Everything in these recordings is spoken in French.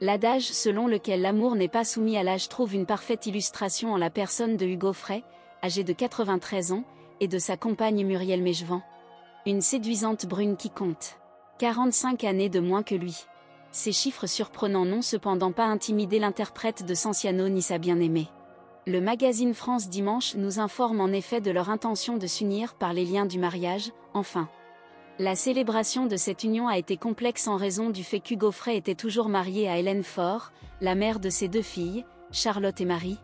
L'adage selon lequel l'amour n'est pas soumis à l'âge trouve une parfaite illustration en la personne de Hugo Frey, âgé de 93 ans, et de sa compagne Muriel Mejvan. Une séduisante brune qui compte 45 années de moins que lui. Ces chiffres surprenants n'ont cependant pas intimidé l'interprète de Sanciano ni sa bien-aimée. Le magazine France Dimanche nous informe en effet de leur intention de s'unir par les liens du mariage, enfin. La célébration de cette union a été complexe en raison du fait qu'Hugo Frey était toujours marié à Hélène Faure, la mère de ses 2 filles, Charlotte et Marie,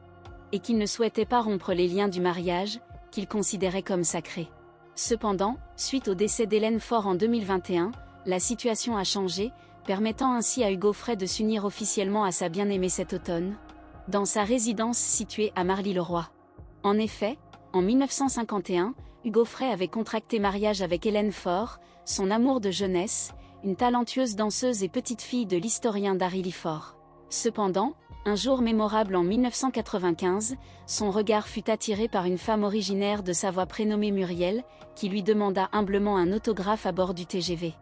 et qu'il ne souhaitait pas rompre les liens du mariage, qu'il considérait comme sacrés. Cependant, suite au décès d'Hélène Faure en 2021, la situation a changé, permettant ainsi à Hugo Frey de s'unir officiellement à sa bien-aimée cet automne, dans sa résidence située à Marly-le-Roi. En effet, en 1951, Hugo Frey avait contracté mariage avec Hélène Faure, son amour de jeunesse, une talentueuse danseuse et petite-fille de l'historien Darry Faure. Cependant, un jour mémorable en 1995, son regard fut attiré par une femme originaire de Savoie prénommée Muriel, qui lui demanda humblement un autographe à bord du TGV.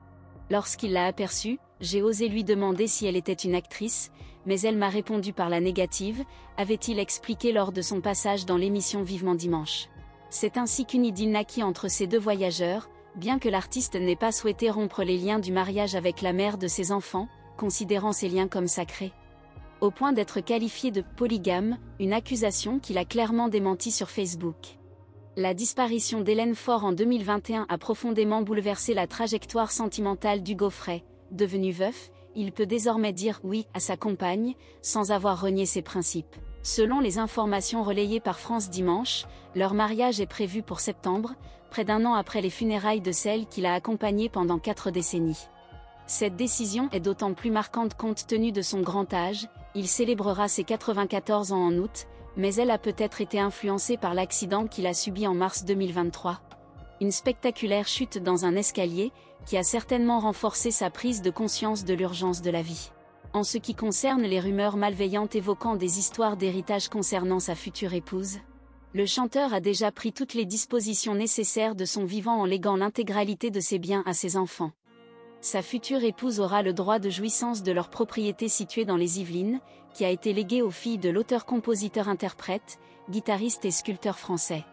Lorsqu'il l'a aperçue, j'ai osé lui demander si elle était une actrice, mais elle m'a répondu par la négative, avait-il expliqué lors de son passage dans l'émission Vivement Dimanche. C'est ainsi qu'une idylle naquit entre ces 2 voyageurs, bien que l'artiste n'ait pas souhaité rompre les liens du mariage avec la mère de ses enfants, considérant ces liens comme sacrés. Au point d'être qualifié de polygame, une accusation qu'il a clairement démentie sur Facebook. La disparition d'Hélène Faure en 2021 a profondément bouleversé la trajectoire sentimentale d'Hugo Frey. Devenu veuf, il peut désormais dire oui à sa compagne, sans avoir renié ses principes. Selon les informations relayées par France Dimanche, leur mariage est prévu pour septembre, près d'1 an après les funérailles de celle qui l'a accompagné pendant 4 décennies. Cette décision est d'autant plus marquante compte tenu de son grand âge, il célébrera ses 94 ans en août, mais elle a peut-être été influencée par l'accident qu'il a subi en mars 2023. Une spectaculaire chute dans un escalier, qui a certainement renforcé sa prise de conscience de l'urgence de la vie. En ce qui concerne les rumeurs malveillantes évoquant des histoires d'héritage concernant sa future épouse, le chanteur a déjà pris toutes les dispositions nécessaires de son vivant en léguant l'intégralité de ses biens à ses enfants. Sa future épouse aura le droit de jouissance de leur propriété située dans les Yvelines, qui a été léguée aux filles de l'auteur-compositeur-interprète, guitariste et sculpteur français.